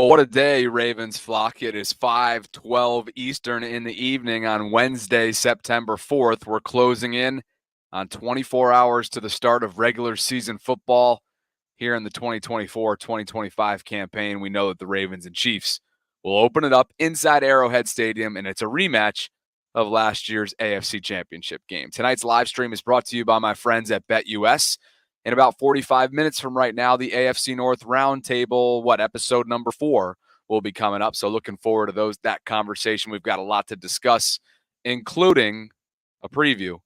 Well, what a day, Ravens flock. It is 5:12 Eastern in the evening on Wednesday, September 4th. We're closing in on 24 hours to the start of regular season football here in the 2024-2025 campaign. We know that the Ravens and Chiefs will open it up inside Arrowhead Stadium, and it's a rematch of last year's AFC Championship game. Tonight's live stream is brought to you by my friends at BetUS. In about 45 minutes from right now, the AFC North Roundtable, episode number 4 will be coming up. So looking forward to that conversation. We've got a lot to discuss, including a preview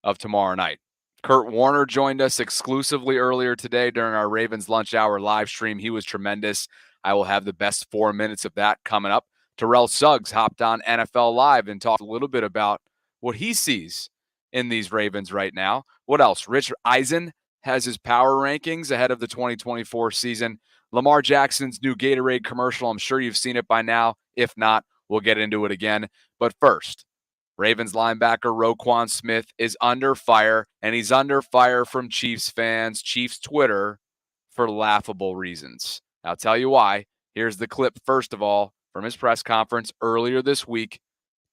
of tomorrow night. Kurt Warner joined us exclusively earlier today during our Ravens Lunch Hour live stream. He was tremendous. I will have the best 4 minutes of that coming up. Terrell Suggs hopped on NFL Live and talked a little bit about what he sees in these Ravens right now. What else? Rich Eisen has his power rankings ahead of the 2024 season. Lamar Jackson's new Gatorade commercial, I'm sure you've seen it by now. If not, we'll get into it again. But first, Ravens linebacker Roquan Smith is under fire, and he's under fire from Chiefs fans, Chiefs Twitter, for laughable reasons. I'll tell you why. Here's the clip, first of all, from his press conference earlier this week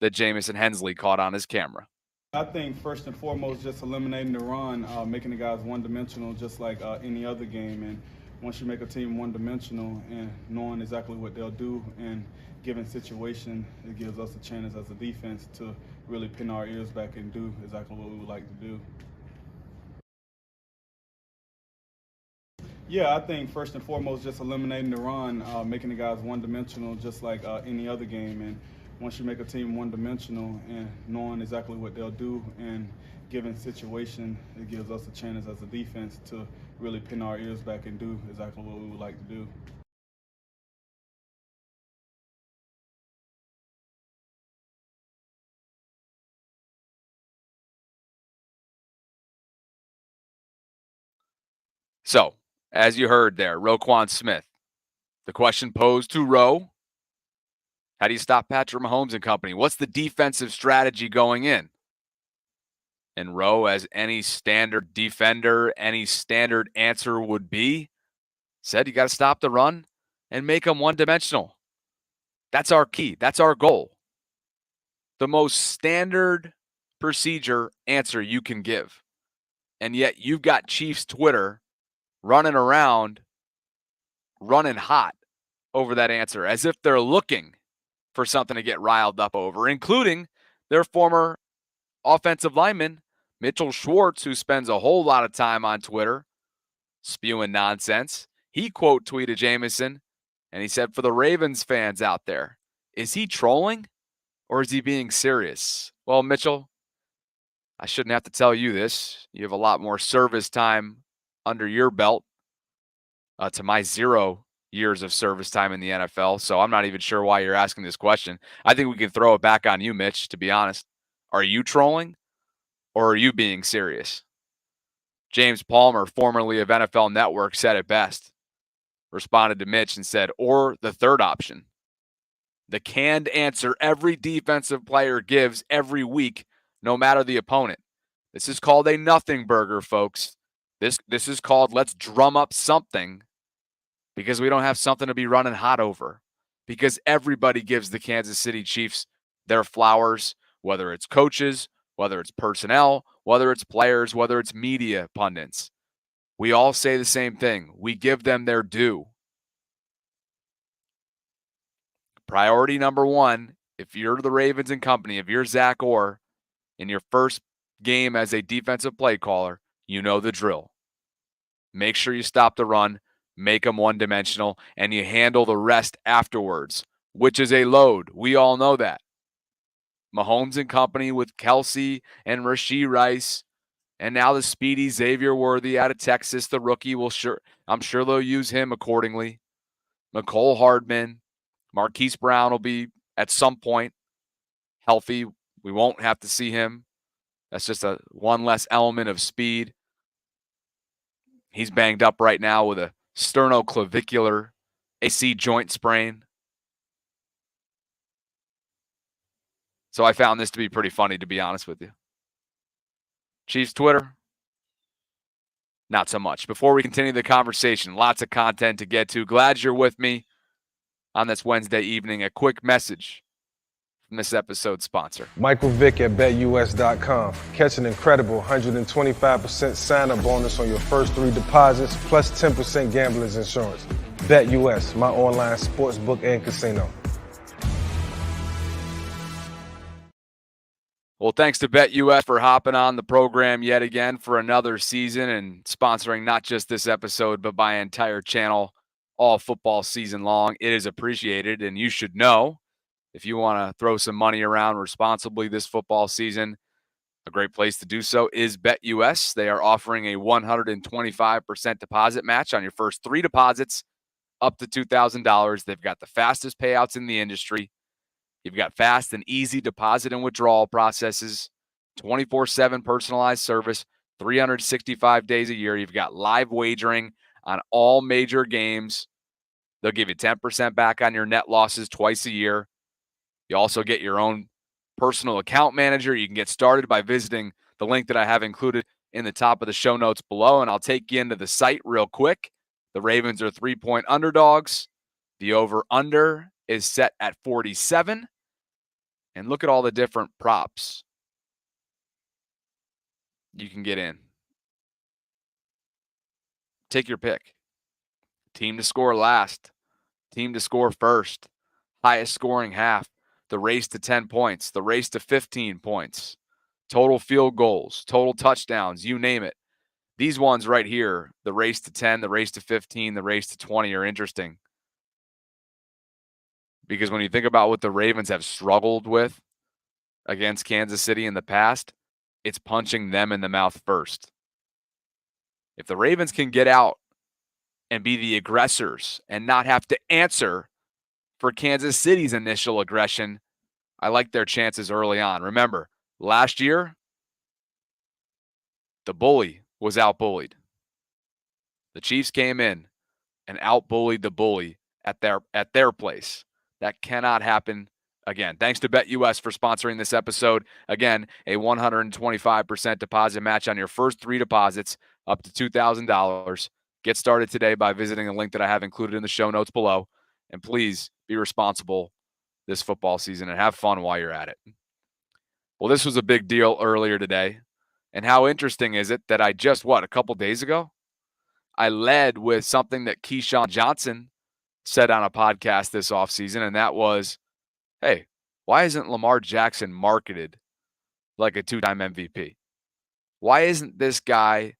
that Jamison Hensley caught on his camera. I think first and foremost, just eliminating the run, making the guys one-dimensional just like any other game. And once you make a team one-dimensional and knowing exactly what they'll do in given situation, it gives us a chance as a defense to really pin our ears back and do exactly what we would like to do. Yeah, I think first and foremost, just eliminating the run, making the guys one-dimensional just like any other game. And once you make a team one-dimensional and knowing exactly what they'll do in given situation, it gives us a chance as a defense to really pin our ears back and do exactly what we would like to do. So, as you heard there, Roquan Smith, the question posed to Roe, how do you stop Patrick Mahomes and company? What's the defensive strategy going in? And Roe, as any standard defender, any standard answer would be, said you got to stop the run and make them one-dimensional. That's our key. That's our goal. The most standard procedure answer you can give. And yet you've got Chiefs Twitter running around, running hot over that answer, as if they're looking for something to get riled up over, including their former offensive lineman, Mitchell Schwartz, who spends a whole lot of time on Twitter spewing nonsense. He quote tweeted Jamison, and he said, for the Ravens fans out there, is he trolling or is he being serious? Well, Mitchell, I shouldn't have to tell you this. You have a lot more service time under your belt to my 0 years of service time in the NFL, so I'm not even sure why you're asking this question. I think we can throw it back on you, Mitch, to be honest. Are you trolling or are you being serious? James Palmer, formerly of NFL Network, said it best. Responded to Mitch and said, or the third option. The canned answer every defensive player gives every week, no matter the opponent. This is called a nothing burger, folks. This is called let's drum up something because we don't have something to be running hot over. Because everybody gives the Kansas City Chiefs their flowers, whether it's coaches, whether it's personnel, whether it's players, whether it's media pundits. We all say the same thing. We give them their due. Priority number one, if you're the Ravens and company, if you're Zach Orr in your first game as a defensive play caller, you know the drill. Make sure you stop the run, make them one-dimensional, and you handle the rest afterwards, which is a load. We all know that. Mahomes and company with Kelsey and Rashee Rice, and now the speedy Xavier Worthy out of Texas, the rookie. I'm sure they'll use him accordingly. McCole Hardman, Marquise Brown will be at some point healthy. We won't have to see him. That's just one less element of speed. He's banged up right now with a sternoclavicular AC joint sprain. So I found this to be pretty funny, to be honest with you. Chiefs Twitter, not so much. Before we continue the conversation, lots of content to get to. Glad you're with me. on this Wednesday evening. A quick message from this episode's sponsor. Michael Vick at BetUS.com. Catch an incredible 125% sign-up bonus on your first 3 deposits, plus 10% gambler's insurance. BetUS, my online sportsbook and casino. Well, thanks to BetUS for hopping on the program yet again for another season and sponsoring not just this episode, but my entire channel all football season long. It is appreciated, and you should know if you want to throw some money around responsibly this football season, a great place to do so is BetUS. They are offering a 125% deposit match on your first 3 deposits up to $2,000. They've got the fastest payouts in the industry. You've got fast and easy deposit and withdrawal processes, 24/7 personalized service, 365 days a year. You've got live wagering on all major games. They'll give you 10% back on your net losses twice a year. You also get your own personal account manager. You can get started by visiting the link that I have included in the top of the show notes below, and I'll take you into the site real quick. The Ravens are 3-point underdogs. The over-under is set at 47. And look at all the different props you can get in. Take your pick. Team to score last. Team to score first. Highest scoring half. The race to 10 points. The race to 15 points. Total field goals. Total touchdowns. You name it. These ones right here, the race to 10, the race to 15, the race to 20 are interesting. Because when you think about what the Ravens have struggled with against Kansas City in the past, it's punching them in the mouth first. If the Ravens can get out and be the aggressors and not have to answer for Kansas City's initial aggression, I like their chances early on. Remember, last year, the bully was out-bullied. The Chiefs came in and out-bullied the bully at their place. That cannot happen again. Thanks to BetUS for sponsoring this episode. Again, a 125% deposit match on your first 3 deposits up to $2,000. Get started today by visiting the link that I have included in the show notes below. And please be responsible this football season and have fun while you're at it. Well, this was a big deal earlier today. And how interesting is it that I just, a couple days ago, I led with something that Keyshawn Johnson said on a podcast this offseason, and that was, hey, why isn't Lamar Jackson marketed like a 2-time MVP? Why isn't this guy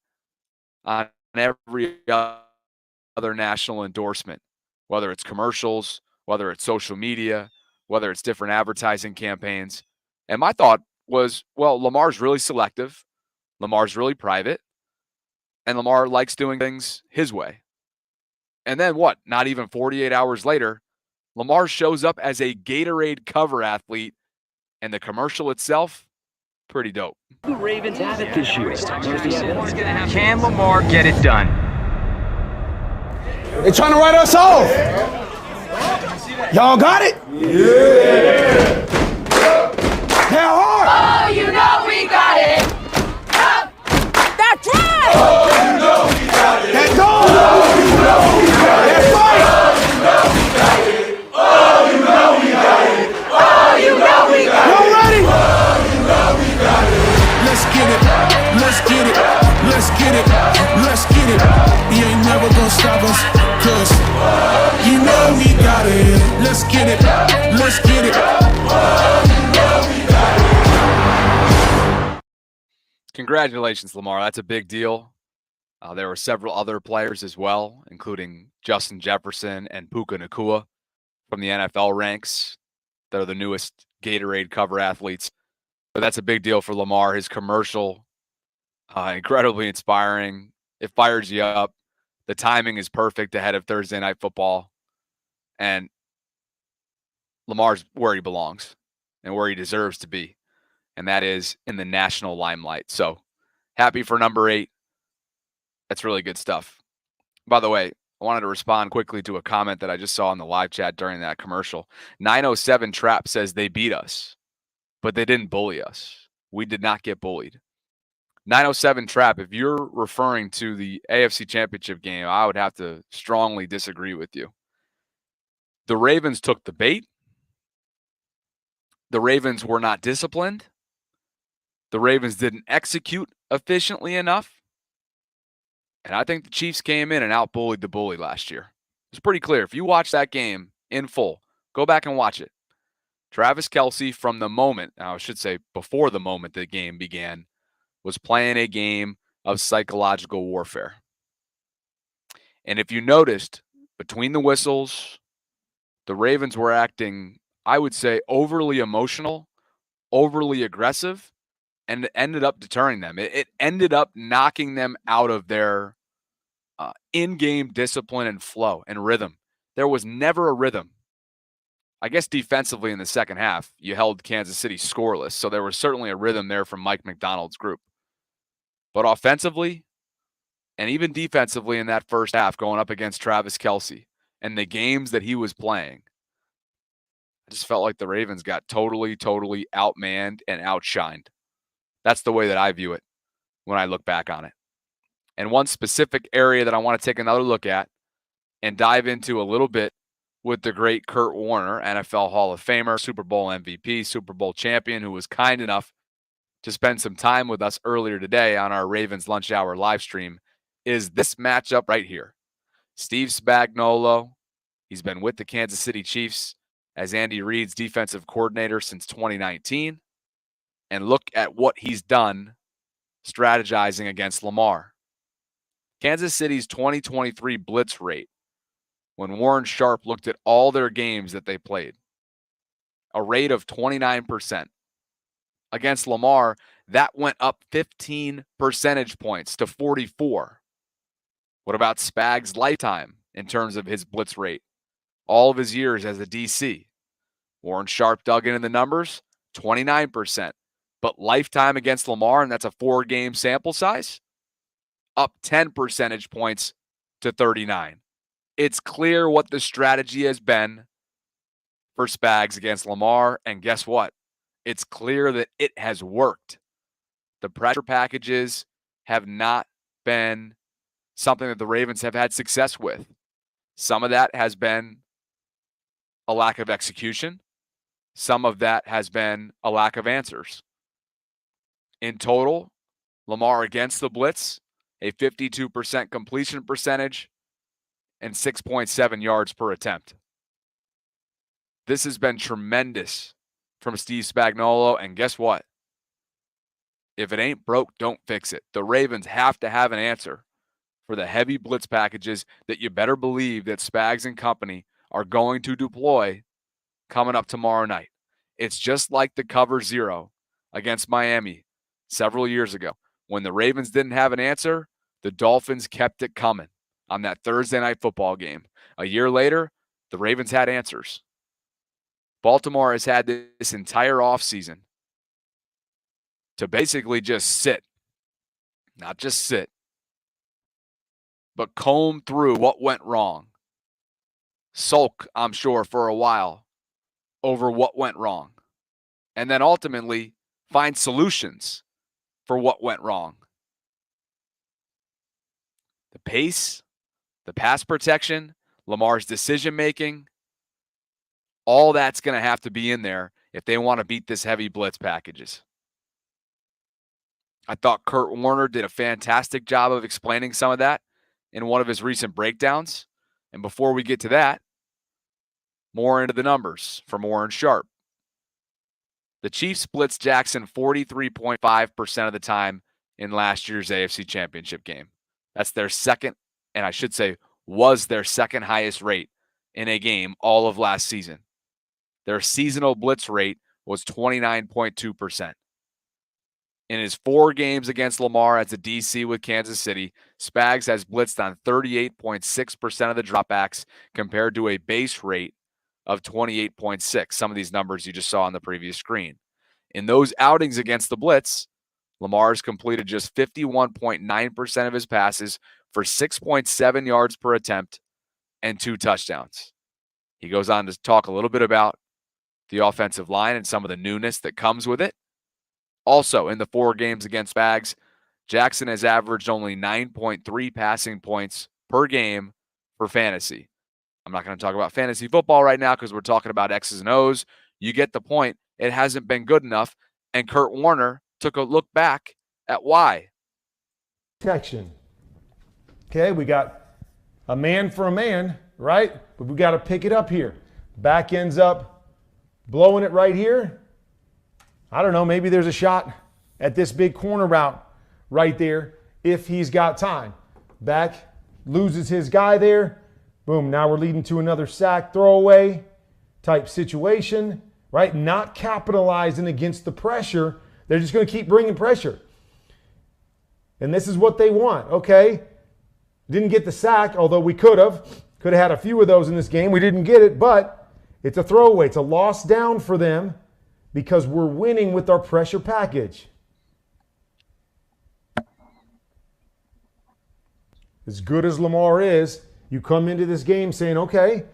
on every other national endorsement, whether it's commercials, whether it's social media, whether it's different advertising campaigns? And my thought was, well, Lamar's really selective. Lamar's really private. And Lamar likes doing things his way. And then not even 48 hours later, Lamar shows up as a Gatorade cover athlete, and the commercial itself, pretty dope. The Ravens have it this year. Can Lamar get it done? They trying to write us off. Y'all got it? Yeah. How hard? Oh, you know we got it. That's right. Oh, you know we got it. That goal. Oh, you know we got it. That's right. Oh, you know we got it. Oh, you know we got it. Oh, you know we got it. Y'all ready? Oh, you know we got it. Let's get it. Let's get it. Let's get it. Let's get it. He ain't never gonna stop us. Cause you know we got it. Let's get it. Let's get it. Oh, you know we got it. Congratulations, Lamar. That's a big deal. There were several other players as well, including Justin Jefferson and Puka Nacua from the NFL ranks. They're the newest Gatorade cover athletes. But that's a big deal for Lamar. His commercial, incredibly inspiring. It fires you up. The timing is perfect ahead of Thursday Night Football. And Lamar's where he belongs and where he deserves to be. And that is in the national limelight. So happy for number 8. That's really good stuff. By the way, I wanted to respond quickly to a comment that I just saw in the live chat during that commercial. 907 Trap says they beat us, but they didn't bully us. We did not get bullied. 907 Trap, if you're referring to the AFC Championship game, I would have to strongly disagree with you. The Ravens took the bait. The Ravens were not disciplined. The Ravens didn't execute efficiently enough. And I think the Chiefs came in and outbullied the bully last year. It's pretty clear. If you watch that game in full, go back and watch it. Travis Kelce, from the moment, I should say before the moment the game began, was playing a game of psychological warfare. And if you noticed, between the whistles, the Ravens were acting, I would say, overly emotional, overly aggressive, and it ended up deterring them. It ended up knocking them out of their in-game discipline and flow and rhythm. There was never a rhythm. I guess defensively in the second half, you held Kansas City scoreless, so there was certainly a rhythm there from Mike McDonald's group. But offensively and even defensively in that first half, going up against Travis Kelce and the games that he was playing, I just felt like the Ravens got totally outmanned and outshined. That's the way that I view it when I look back on it. And one specific area that I want to take another look at and dive into a little bit with the great Kurt Warner, NFL Hall of Famer, Super Bowl MVP, Super Bowl champion, who was kind enough to spend some time with us earlier today on our Ravens Lunch Hour live stream, is this matchup right here. Steve Spagnuolo, he's been with the Kansas City Chiefs as Andy Reid's defensive coordinator since 2019. And look at what he's done strategizing against Lamar. Kansas City's 2023 blitz rate, when Warren Sharp looked at all their games that they played, a rate of 29%. Against Lamar, that went up 15 percentage points to 44. What about Spag's lifetime in terms of his blitz rate? All of his years as a DC. Warren Sharp dug into the numbers, 29%. But lifetime against Lamar, and that's a 4-game sample size, up 10 percentage points to 39. It's clear what the strategy has been for Spags against Lamar, and guess what? It's clear that it has worked. The pressure packages have not been something that the Ravens have had success with. Some of that has been a lack of execution. Some of that has been a lack of answers. In total, Lamar against the blitz, a 52% completion percentage and 6.7 yards per attempt. This has been tremendous from Steve Spagnuolo, and guess what? If it ain't broke, don't fix it. The Ravens have to have an answer for the heavy blitz packages that you better believe that Spags and company are going to deploy coming up tomorrow night. It's just like the cover 0 against Miami several years ago. When the Ravens didn't have an answer, the Dolphins kept it coming on that Thursday night football game. A year later, the Ravens had answers. Baltimore has had this entire offseason to basically just sit. Not just sit, but comb through what went wrong. Sulk, I'm sure, for a while over what went wrong. And then ultimately find solutions for what went wrong. The pace, the pass protection, Lamar's decision-making, all that's going to have to be in there if they want to beat this heavy blitz packages. I thought Kurt Warner did a fantastic job of explaining some of that in one of his recent breakdowns. And before we get to that, more into the numbers from Warren Sharp. The Chiefs blitzed Jackson 43.5% of the time in last year's AFC Championship game. That's their second, and I should say was their second highest rate in a game all of last season. Their seasonal blitz rate was 29.2%. In his 4 games against Lamar as a DC with Kansas City, Spags has blitzed on 38.6% of the dropbacks compared to a base rate of 28.6. Some of these numbers you just saw on the previous screen. In those outings against the blitz, Lamar's completed just 51.9% of his passes for 6.7 yards per attempt and 2 touchdowns. He goes on to talk a little bit about the offensive line and some of the newness that comes with it. Also, in the 4 games against Spags, Jackson has averaged only 9.3 passing points per game for fantasy. I'm not going to talk about fantasy football right now because we're talking about X's and O's. You get the point. It hasn't been good enough. And Kurt Warner took a look back at why. Protection. Okay, we got a man for a man, right? But we got to pick it up here. Back ends up blowing it right here. I don't know, maybe there's a shot at this big corner route right there if he's got time. Back loses his guy there. Boom, now we're leading to another sack throwaway type situation, right? Not capitalizing against the pressure. They're just going to keep bringing pressure. And this is what they want, okay? Didn't get the sack, although we could have. Could have had a few of those in this game. We didn't get it, but it's a throwaway. It's a loss down for them because we're winning with our pressure package. As good as Lamar is, you come into this game saying, okay,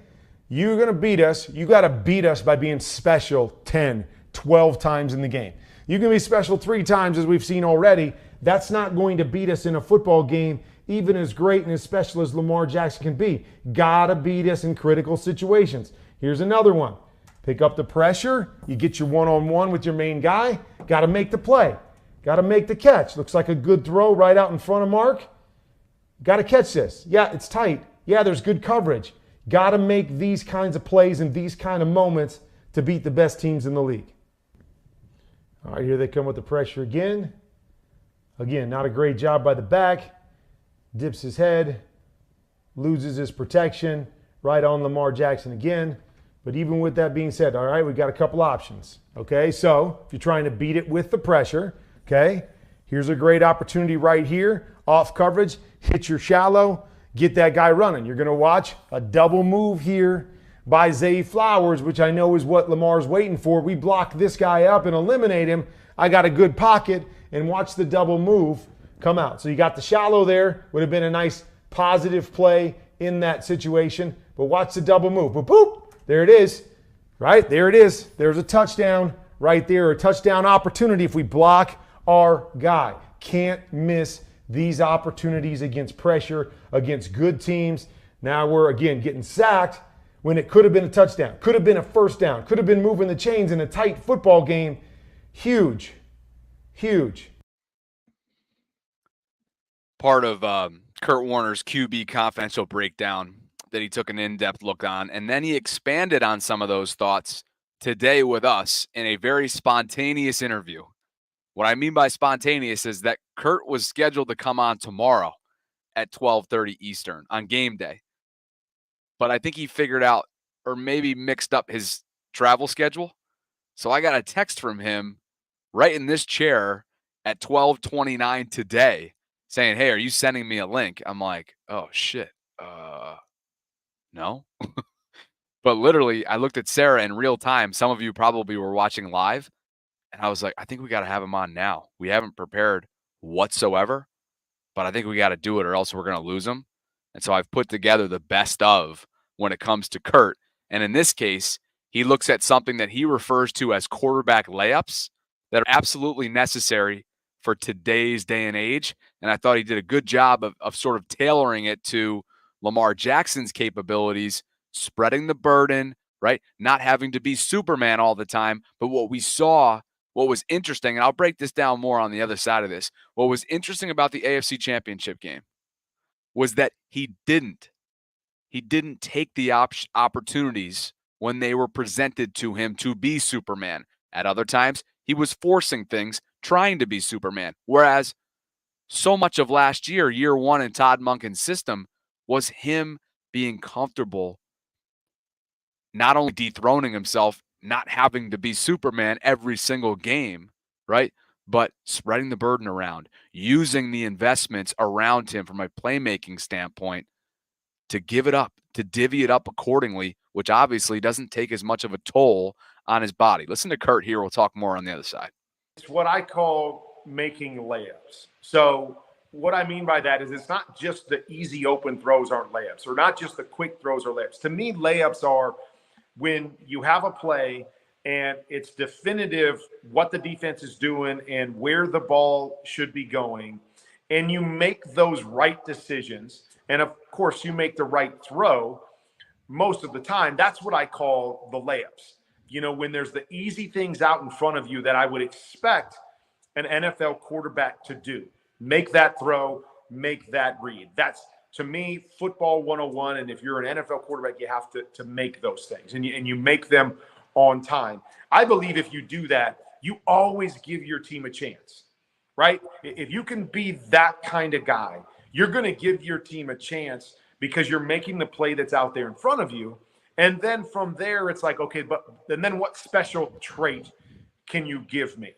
you're going to beat us. You got to beat us by being special 10, 12 times in the game. You can be special 3 times, as we've seen already. That's not going to beat us in a football game, even as great and as special as Lamar Jackson can be. Got to beat us in critical situations. Here's another one. Pick up the pressure. You get your one-on-one with your main guy. Got to make the play. Got to make the catch. Looks like a good throw right out in front of Mark. Got to catch this. Yeah, it's tight. Yeah, there's good coverage. Got to make these kinds of plays and these kind of moments to beat the best teams in the league. All right, here they come with the pressure again. Again, not a great job by the back. Dips his head. Loses his protection. Right on Lamar Jackson again. But even with that being said, all right, we've got a couple options. Okay, so if you're trying to beat it with the pressure, okay, here's a great opportunity right here. Off coverage, hit your shallow, get that guy running. You're going to watch a double move here by Zay Flowers, which I know is what Lamar's waiting for. We block this guy up and eliminate him. I got a good pocket, and watch the double move come out. So you got the shallow there. Would have been a nice positive play in that situation. But watch the double move. Boop, boop. There it is. Right? There it is. There's a touchdown right there. A touchdown opportunity if we block our guy. Can't miss these opportunities against pressure, against good teams. Now we're, again, getting sacked when it could have been a touchdown. Could have been a first down. Could have been moving the chains in a tight football game. Huge. Huge. Part of Kurt Warner's QB confidential breakdown that he took an in-depth look on, and then he expanded on some of those thoughts today with us in a very spontaneous interview. What I mean by spontaneous is that Kurt was scheduled to come on tomorrow at 12:30 Eastern on game day. But I think he figured out or maybe mixed up his travel schedule. So I got a text from him right in this chair at 12:29 today saying, hey, are you sending me a link? I'm like, oh, shit. No. But literally, I looked at Sarah in real time. Some of you probably were watching live. And I was like, I think we got to have him on now. We haven't prepared whatsoever, but I think we got to do it or else we're going to lose him. And so I've put together the best of when it comes to Kurt. And in this case, he looks at something that he refers to as quarterback layups that are absolutely necessary for today's day and age. And I thought he did a good job of sort of tailoring it to Lamar Jackson's capabilities, spreading the burden, right? Not having to be Superman all the time. But what we saw, what was interesting, and I'll break this down more on the other side of this. What was interesting about the AFC Championship game was that he didn't take the opportunities when they were presented to him to be Superman. At other times, he was forcing things, trying to be Superman. Whereas so much of last year, year one in Todd Monken's system, was him being comfortable, not only dethroning himself, not having to be Superman every single game, right? But spreading the burden around, using the investments around him from a playmaking standpoint to give it up, to divvy it up accordingly, which obviously doesn't take as much of a toll on his body. Listen to Kurt here. We'll talk more on the other side. It's what I call making layups. So what I mean by that is it's not just the easy open throws aren't layups, or not just the quick throws are layups. To me, layups are when you have a play and it's definitive what the defense is doing and where the ball should be going, and you make those right decisions. And of course, you make the right throw, most of the time, that's what I call the layups. You know, when there's the easy things out in front of you that I would expect an NFL quarterback to do. Make that throw, make that read. That's, to me, football 101. And if you're an NFL quarterback, you have to make those things, and you make them on time. I believe if you do that, you always give your team a chance, right? If you can be that kind of guy, you're going to give your team a chance because you're making the play that's out there in front of you. And then from there, it's like, okay, but and then what special trait can you give me,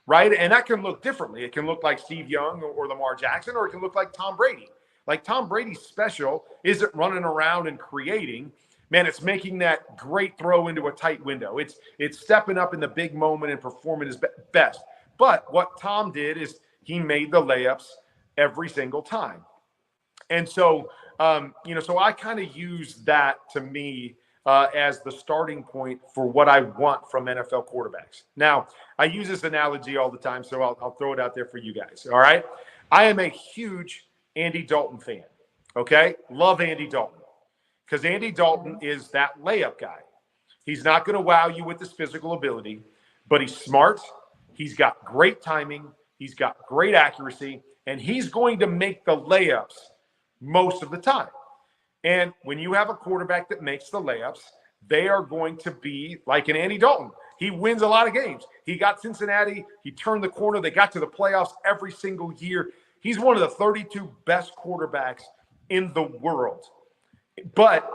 right? And that can look differently. It can look like Steve Young or Lamar Jackson, or it can look like Tom Brady. Like Tom Brady's special isn't running around and creating. Man, it's making that great throw into a tight window. It's stepping up in the big moment and performing his best. But what Tom did is he made the layups every single time. And so, so I kind of use that to me as the starting point for what I want from NFL quarterbacks. Now, I use this analogy all the time, so I'll throw it out there for you guys. All right. I am a huge Andy Dalton fan. Okay. Love Andy Dalton because Andy Dalton is that layup guy. He's not going to wow you with his physical ability, but he's smart. He's got great timing. He's got great accuracy, and he's going to make the layups most of the time. And when you have a quarterback that makes the layups, they are going to be like an Andy Dalton. He wins a lot of games. He got Cincinnati. He turned the corner. They got to the playoffs every single year. He's one of the 32 best quarterbacks in the world. But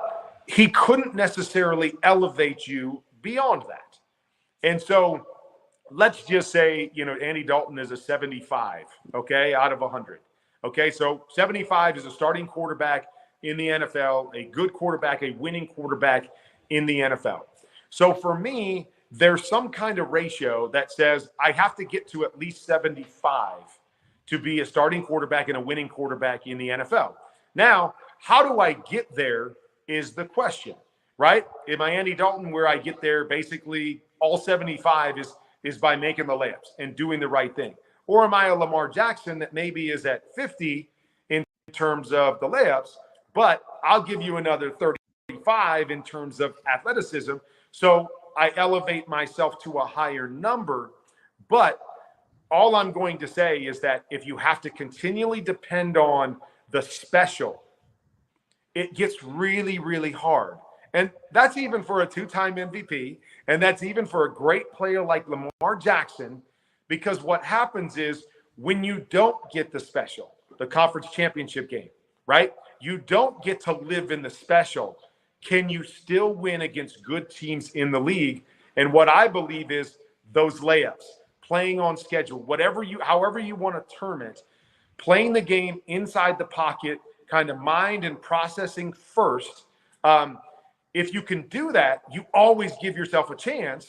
he couldn't necessarily elevate you beyond that. And so let's just say, Andy Dalton is a 75, okay, out of 100. Okay, so 75 is a starting quarterback in the NFL, a good quarterback, a winning quarterback in the NFL. So for me, there's some kind of ratio that says I have to get to at least 75 to be a starting quarterback and a winning quarterback in the NFL. Now, how do I get there is the question, right? Am I Andy Dalton where I get there basically all 75 is by making the layups and doing the right thing? Or am I a Lamar Jackson that maybe is at 50 in terms of the layups, but I'll give you another 35 in terms of athleticism. So I elevate myself to a higher number. But all I'm going to say is that if you have to continually depend on the special, it gets really, really hard. And that's even for a two-time MVP. And that's even for a great player like Lamar Jackson. Because what happens is when you don't get the special, the conference championship game, right? You don't get to live in the special. Can you still win against good teams in the league? And what I believe is those layups, playing on schedule, however you want to term it, playing the game inside the pocket, kind of mind and processing first. If you can do that, you always give yourself a chance.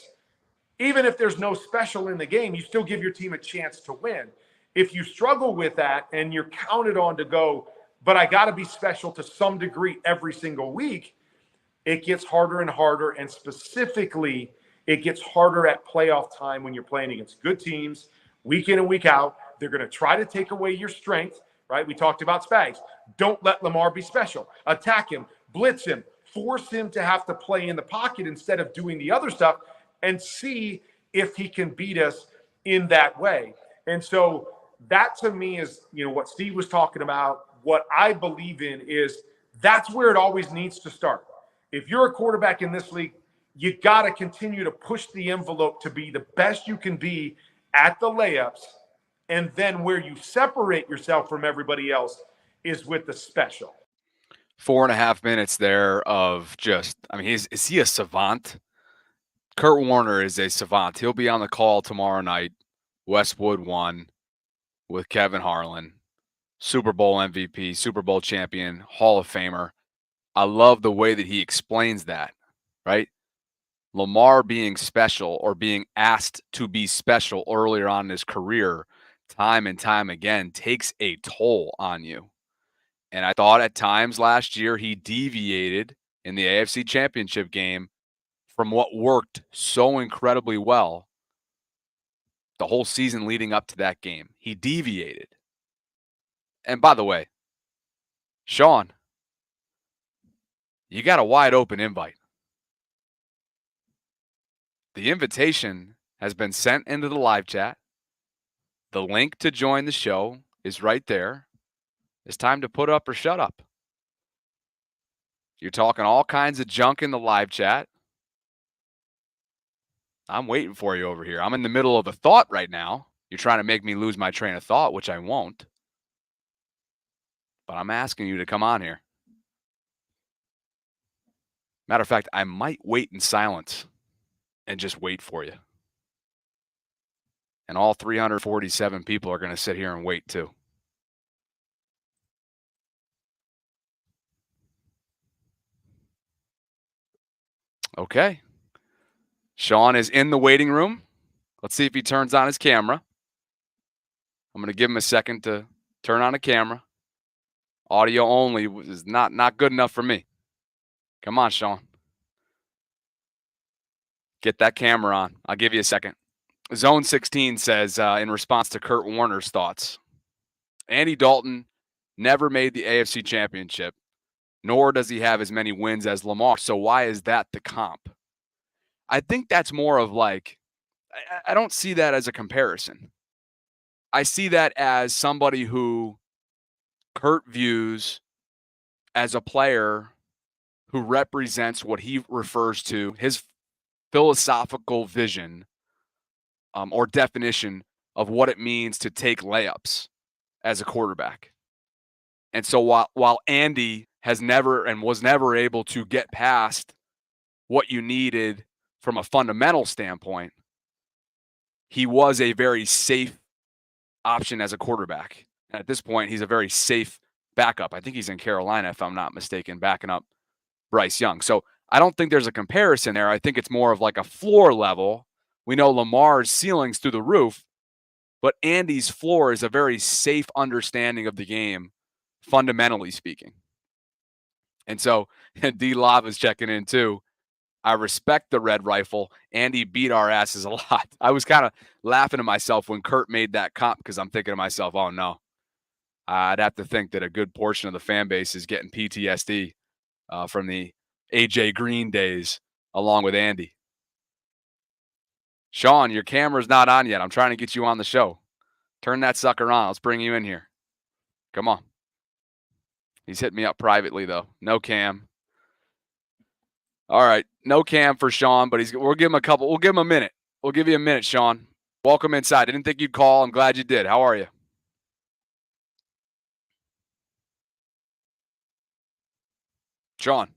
Even if there's no special in the game, you still give your team a chance to win. If you struggle with that and you're counted on to go, but I got to be special to some degree every single week, it gets harder and harder. And specifically, it gets harder at playoff time when you're playing against good teams week in and week out. They're going to try to take away your strength, right? We talked about Spags. Don't let Lamar be special. Attack him, blitz him, force him to have to play in the pocket instead of doing the other stuff, and see if he can beat us in that way. And so that to me is, what Steve was talking about. What I believe in is that's where it always needs to start. If you're a quarterback in this league, you got to continue to push the envelope to be the best you can be at the layups. And then where you separate yourself from everybody else is with the special. 4.5 minutes there of just, is he a savant? Kurt Warner is a savant. He'll be on the call tomorrow night. Westwood won with Kevin Harlan, Super Bowl MVP, Super Bowl champion, Hall of Famer. I love the way that he explains that, right? Lamar being special or being asked to be special earlier on in his career, time and time again, takes a toll on you. And I thought at times last year he deviated in the AFC Championship game from what worked so incredibly well the whole season leading up to that game. He deviated. And by the way, Sean, You got a wide open invite. The invitation has been sent into the live chat. The link to join the show is right there. It's time to put up or shut up. You're talking all kinds of junk in the live chat. I'm waiting for you over here. I'm in the middle of a thought right now. You're trying to make me lose my train of thought, which I won't. But I'm asking you to come on here. Matter of fact, I might wait in silence and just wait for you. And all 347 people are going to sit here and wait too. Okay. Sean is in the waiting room. Let's see if he turns on his camera. I'm going to give him a second to turn on a camera. Audio only is not good enough for me. Come on, Sean. Get that camera on. I'll give you a second. Zone 16 says, in response to Kurt Warner's thoughts, Andy Dalton never made the AFC Championship, nor does he have as many wins as Lamar. So why is that the comp? I think that's more of like, I don't see that as a comparison. I see that as somebody who Kurt views as a player who represents what he refers to, his philosophical vision or definition of what it means to take layups as a quarterback. And so while Andy has never and was never able to get past what you needed from a fundamental standpoint, he was a very safe option as a quarterback. And at this point, he's a very safe backup. I think he's in Carolina, if I'm not mistaken, backing up Bryce Young. So I don't think there's a comparison there. I think it's more of like a floor level. We know Lamar's ceiling's through the roof, but Andy's floor is a very safe understanding of the game, fundamentally speaking. And so D. Lava's checking in too. I respect the red rifle. Andy beat our asses a lot. I was kind of laughing to myself when Kurt made that comp because I'm thinking to myself, oh no, I'd have to think that a good portion of the fan base is getting PTSD from the AJ Green days along with Andy. Sean, your camera's not on yet. I'm trying to get you on the show. Turn that sucker on. Let's bring you in here. Come on. He's hitting me up privately, though. No cam. All right. No cam for Sean, but we'll give him a couple. We'll give him a minute. We'll give you a minute, Sean. Welcome inside. I didn't think you'd call. I'm glad you did. How are you? Sean.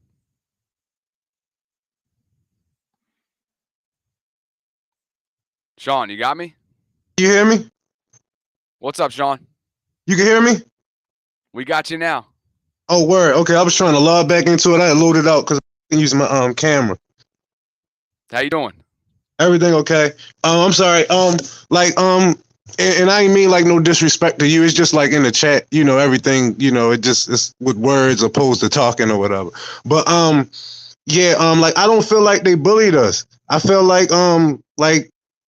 Sean, you got me? You hear me? What's up, Sean? You can hear me? We got you now. Oh, word. Okay, I was trying to log back into it. I loaded out because I can use my camera. How you doing? Everything okay? I'm sorry. And I ain't mean like no disrespect to you. It's just like in the chat, everything, it's with words opposed to talking or whatever. But like I don't feel like they bullied us. I feel like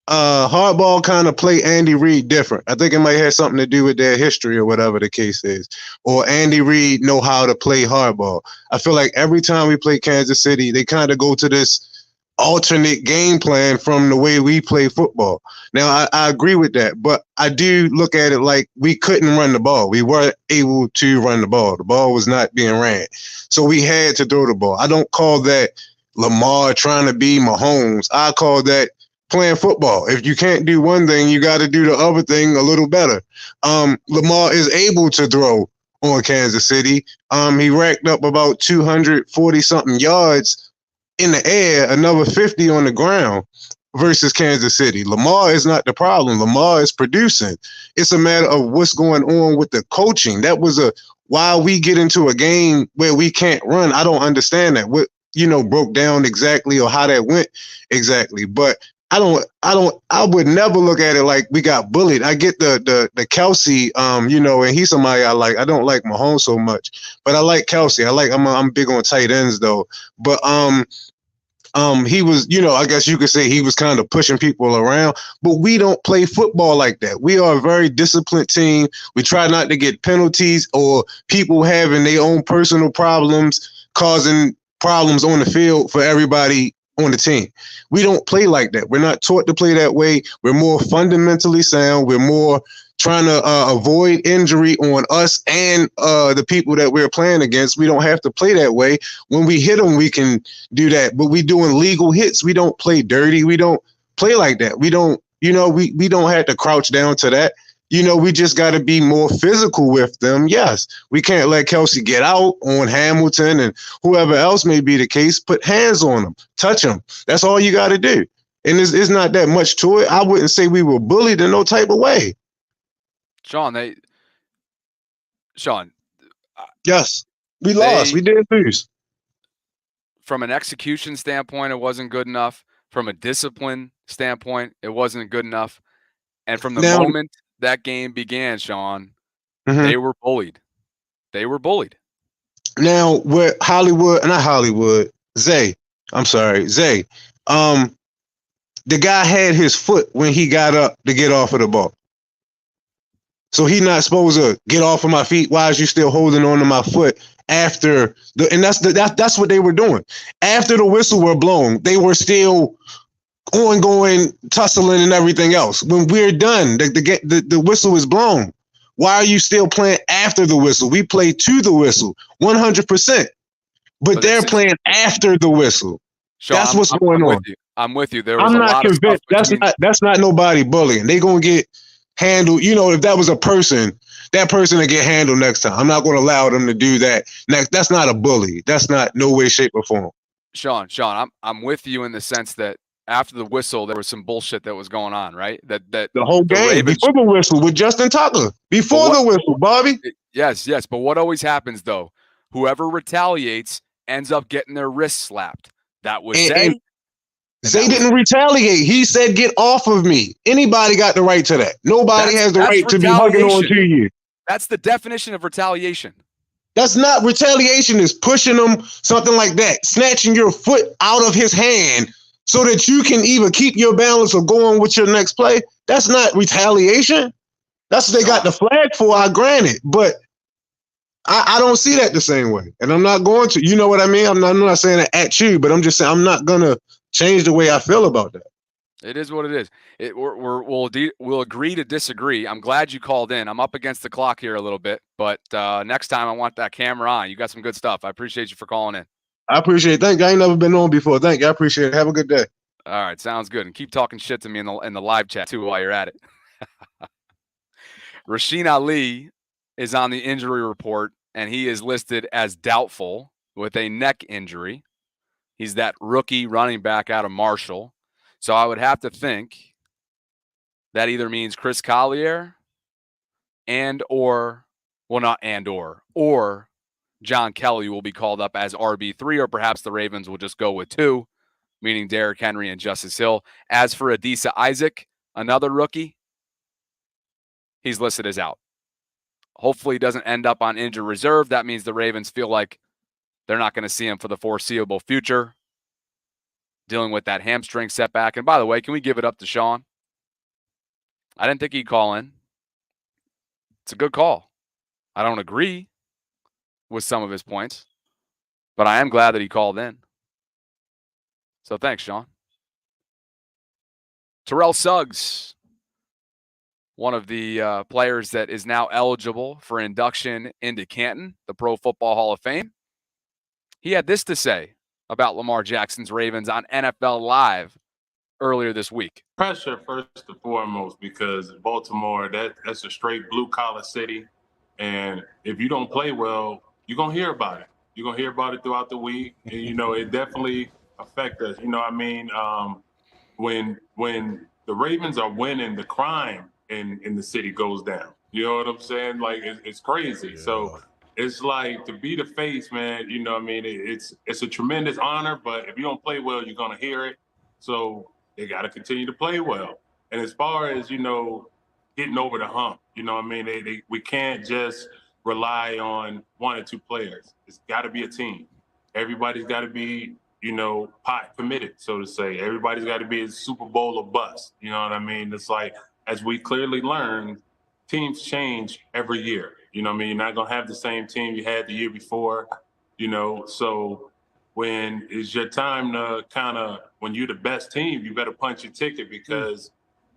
Hardball kind of play Andy Reid different. I think it might have something to do with their history or whatever the case is. Or Andy Reid know how to play hardball. I feel like every time we play Kansas City, they kind of go to this alternate game plan from the way we play football. Now, I agree with that, but I do look at it like we couldn't run the ball. We weren't able to run the ball. The ball was not being ran. So we had to throw the ball. I don't call that Lamar trying to be Mahomes. I call that playing football. If you can't do one thing, you got to do the other thing a little better. Lamar is able to throw on Kansas City. He racked up about 240-something yards in the air, another 50 on the ground versus Kansas City. Lamar is not the problem. Lamar is producing. It's a matter of what's going on with the coaching. That was why we get into a game where we can't run. I don't understand that. What, broke down exactly or how that went exactly. But I would never look at it like we got bullied. I get the Kelsey, and he's somebody I like. I don't like Mahomes so much, but I like Kelsey. I'm big on tight ends though. But he was, I guess you could say he was kind of pushing people around, but we don't play football like that. We are a very disciplined team. We try not to get penalties or people having their own personal problems causing problems on the field for everybody on the team. We don't play like that. We're not taught to play that way. We're more fundamentally sound. We're more trying to avoid injury on us and the people that we're playing against. We don't have to play that way. When we hit them, we can do that. But we doing legal hits. We don't play dirty. We don't play like that. We don't, we don't have to crouch down to that. We just got to be more physical with them. Yes, we can't let Kelsey get out on Hamilton and whoever else may be the case. Put hands on them, touch them. That's all you got to do. And it's not that much to it. I wouldn't say we were bullied in no type of way. Sean, yes, we lost. We did lose. From an execution standpoint, it wasn't good enough. From a discipline standpoint, it wasn't good enough. And from the moment that game began, Sean, they were bullied. They were bullied. Now, what Zay, the guy had his foot when he got up to get off of the ball. So he's not supposed to get off of my feet. Why is you still holding on to my foot after that's what they were doing. After the whistle were blown, they were still ongoing tussling and everything else. When we're done, the whistle is blown. Why are you still playing after the whistle? We play to the whistle 100%, but they're playing after the whistle. Sean, that's what's going on. I'm with you. There was I'm a not lot convinced. of stuff That's not nobody bullying. They gonna get handled. If that was a person, that person will get handled next time. I'm not going to allow them to do that next. That's not a bully. That's not no way, shape, or form. Sean, I'm with you in the sense that after the whistle, there was some bullshit that was going on, right? That the whole game Ravens, before the whistle with Justin Tucker. Before the whistle, Bobby. Yes. But what always happens though? Whoever retaliates ends up getting their wrist slapped. That was Zay. Zay didn't retaliate. He said, "Get off of me." Anybody got the right to that? Nobody has the right to be hugging on to you. That's the definition of retaliation. That's not retaliation. Is pushing him, something like that, snatching your foot out of his hand so that you can either keep your balance or go on with your next play. That's not retaliation. That's what they got the flag for. I grant it, but I don't see that the same way, and I'm not going to. You know what I mean? I'm not saying that at you, but I'm just saying I'm not gonna change the way I feel about that. It is what it is. We'll agree to disagree. I'm glad you called in. I'm up against the clock here a little bit, but next time I want that camera on. You got some good stuff. I appreciate you for calling in. I appreciate it. Thank you. I ain't never been on before. Thank you. I appreciate it. Have a good day. All right, sounds good. And keep talking shit to me in the live chat too while you're at it. Rasheen Ali is on the injury report, and he is listed as doubtful with a neck injury. He's that rookie running back out of Marshall. So I would have to think that either means Chris Collier or John Kelly will be called up as RB3, or perhaps the Ravens will just go with 2, meaning Derrick Henry and Justice Hill. As for Adisa Isaac, another rookie, he's listed as out. Hopefully he doesn't end up on injured reserve. That means the Ravens feel like they're not going to see him for the foreseeable future, dealing with that hamstring setback. And by the way, can we give it up to Sean? I didn't think he'd call in. It's a good call. I don't agree with some of his points, but I am glad that he called in. So thanks, Sean. Terrell Suggs, one of the players that is now eligible for induction into Canton, the Pro Football Hall of Fame. He had this to say about Lamar Jackson's Ravens on NFL Live earlier this week. Pressure first and foremost, because Baltimore, that's a straight blue-collar city. And if you don't play well, you're going to hear about it. You're going to hear about it throughout the week. And, it definitely affects us. When the Ravens are winning, the crime in the city goes down. You know what I'm saying? Like, it's crazy. Yeah. So it's like, to be the face, man, it's a tremendous honor, but if you don't play well, you're going to hear it. So they got to continue to play well. And as far as, getting over the hump, we can't just rely on 1 or 2 players. It's got to be a team. Everybody's got to be, pot committed, so to say. Everybody's got to be a Super Bowl or bust. You know what I mean? It's like, as we clearly learned, teams change every year. You're not going to have the same team you had the year before, so when it's your time to kind of, when you're the best team, you better punch your ticket because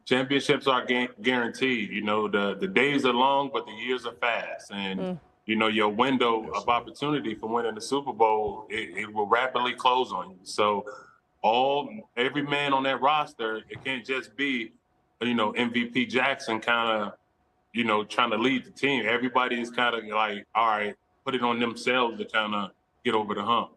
championships are guaranteed. You know, the days are long, but the years are fast. And, you know, your window of opportunity for winning the Super Bowl, it will rapidly close on you. So every man on that roster, it can't just be, you know, MVP Jackson kind of, you know, trying to lead the team. Everybody is kind of like, all right, put it on themselves to kind of get over the hump.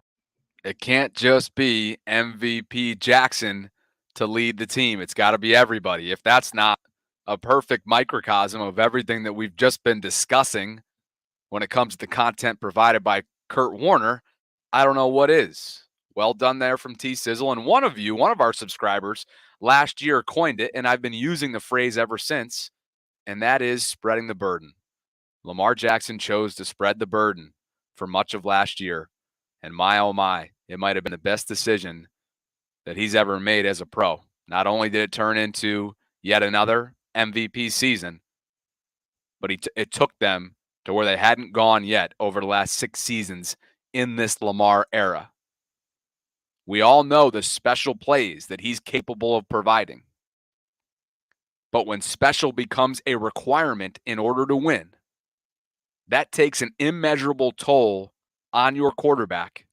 It can't just be MVP Jackson to lead the team. It's got to be everybody. If that's not a perfect microcosm of everything that we've just been discussing when it comes to content provided by Kurt Warner, I don't know what is. Well done there from T-Sizzle. And one of our subscribers last year coined it, and I've been using the phrase ever since, and that is spreading the burden. Lamar Jackson chose to spread the burden for much of last year. And my, oh my, it might have been the best decision that he's ever made as a pro. Not only did it turn into yet another MVP season, but it took them to where they hadn't gone yet over the last 6 seasons in this Lamar era. We all know the special plays that he's capable of providing. But when special becomes a requirement in order to win, that takes an immeasurable toll on your quarterback.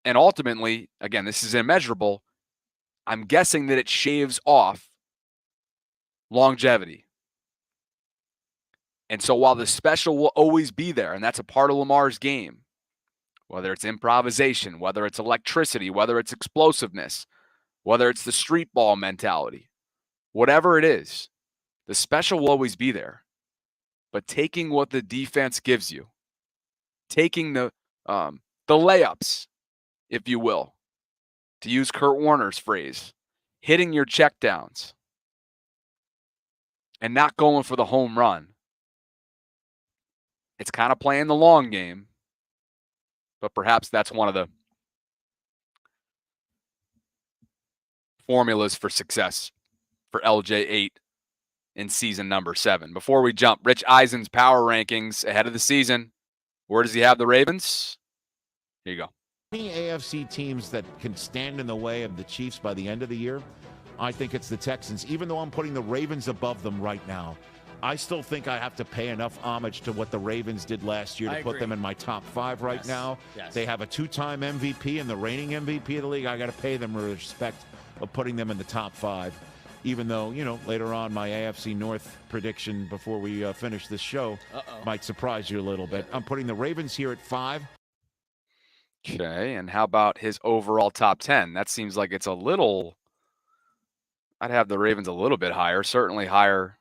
And ultimately, again, this is immeasurable. I'm guessing that it shaves off longevity. And so while the special will always be there, and that's a part of Lamar's game, whether it's improvisation, whether it's electricity, whether it's explosiveness, whether it's the street ball mentality, whatever it is, the special will always be there. But taking what the defense gives you, taking the layups, if you will, to use Kurt Warner's phrase, hitting your checkdowns and not going for the home run. It's kind of playing the long game, but perhaps that's one of the formulas for success for LJ8 in season number 7. Before we jump, Rich Eisen's power rankings ahead of the season. Where does he have the Ravens? Here you go. Any AFC teams that can stand in the way of the Chiefs by the end of the year, I think it's the Texans. Even though I'm putting the Ravens above them right now, I still think I have to pay enough homage to what the Ravens did last year to put them in my top 5 right now. Yes. They have a 2-time MVP and the reigning MVP of the league. I got to pay them respect of putting them in the top 5. Even though, you know, later on my AFC North prediction before we finish this show might surprise you a little bit. I'm putting the Ravens here at 5. Okay, and how about his overall top 10? That seems like it's a little, I'd have the Ravens a little bit higher, certainly higher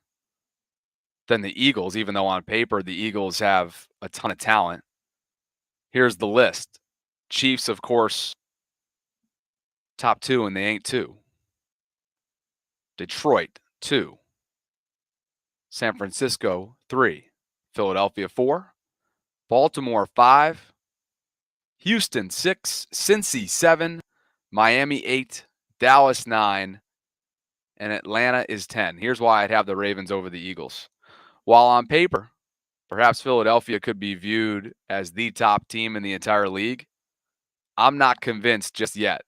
than the Eagles, even though on paper the Eagles have a ton of talent. Here's the list. Chiefs, of course, top 2, and they ain't 2. Detroit, 2. San Francisco, 3. Philadelphia, 4. Baltimore, 5. Houston, 6. Cincy, 7. Miami, 8. Dallas, 9. And Atlanta is 10. Here's why I'd have the Ravens over the Eagles. While on paper, perhaps Philadelphia could be viewed as the top team in the entire league, I'm not convinced just yet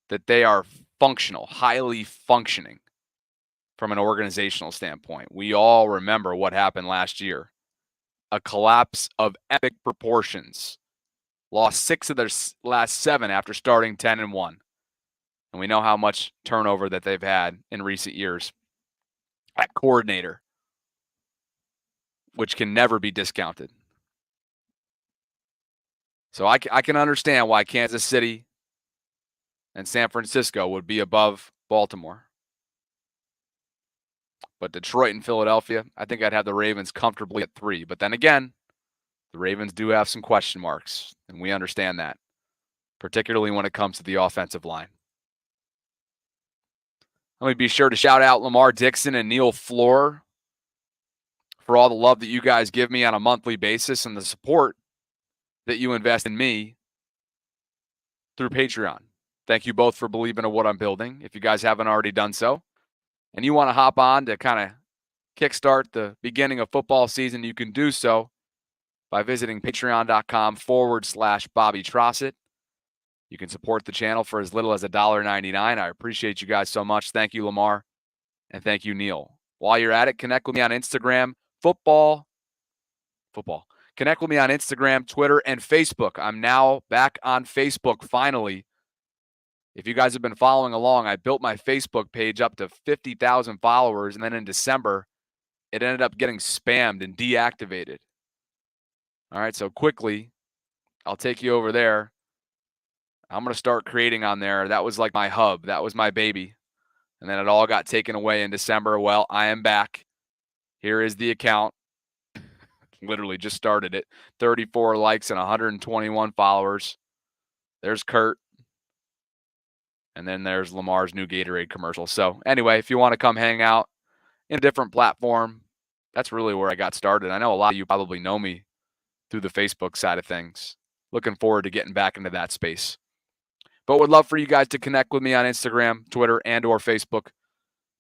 that they are functional, highly functioning from an organizational standpoint. We all remember what happened last year. A collapse of epic proportions. Lost 6 of their last 7 after starting 10-1. And we know how much turnover that they've had in recent years at coordinator, which can never be discounted. So I can understand why Kansas City and San Francisco would be above Baltimore. But Detroit and Philadelphia, I think I'd have the Ravens comfortably at 3. But then again, the Ravens do have some question marks, and we understand that, particularly when it comes to the offensive line. Let me be sure to shout out Lamar Dixon and Neil Floor for all the love that you guys give me on a monthly basis and the support that you invest in me through Patreon. Thank you both for believing in what I'm building. If you guys haven't already done so, and you want to hop on to kind of kickstart the beginning of football season, you can do so by visiting patreon.com/bobtrosset. You can support the channel for as little as $1.99. I appreciate you guys so much. Thank you, Lamar. And thank you, Neil. While you're at it, connect with me on Instagram, football. Connect with me on Instagram, Twitter, and Facebook. I'm now back on Facebook, finally. If you guys have been following along, I built my Facebook page up to 50,000 followers, and then in December, it ended up getting spammed and deactivated. All right, so quickly, I'll take you over there. I'm going to start creating on there. That was like my hub. That was my baby. And then it all got taken away in December. Well, I am back. Here is the account. Literally just started it. 34 likes and 121 followers. There's Kurt. And then there's Lamar's new Gatorade commercial. So anyway, if you want to come hang out in a different platform, that's really where I got started. I know a lot of you probably know me through the Facebook side of things. Looking forward to getting back into that space. But would love for you guys to connect with me on Instagram, Twitter, and or Facebook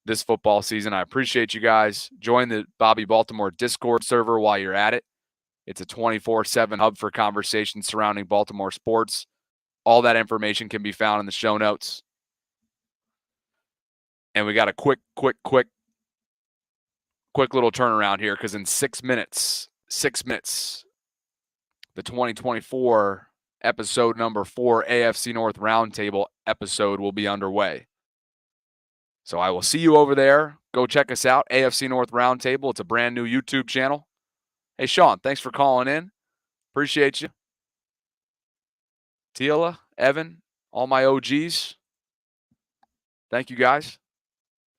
this football season. I appreciate you guys. Join the Bobby Baltimore Discord server while you're at it. It's a 24/7 hub for conversations surrounding Baltimore sports. All that information can be found in the show notes. And we got a quick little turnaround here because in 6 minutes, the 2024 episode number 4 AFC North Roundtable episode will be underway. So I will see you over there. Go check us out, AFC North Roundtable. It's a brand new YouTube channel. Hey, Sean, thanks for calling in. Appreciate you. Tila, Evan, all my OGs. Thank you, guys.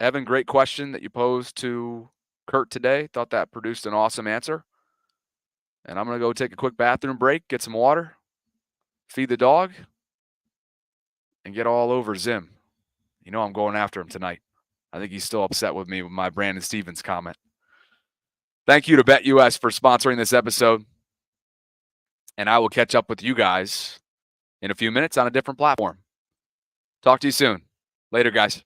Evan, great question that you posed to Kurt today. Thought that produced an awesome answer. And I'm going to go take a quick bathroom break, get some water, feed the dog, and get all over Zim. You know I'm going after him tonight. I think he's still upset with me with my Brandon Stevens comment. Thank you to BetUS for sponsoring this episode. And I will catch up with you guys in a few minutes on a different platform. Talk to you soon. Later, guys.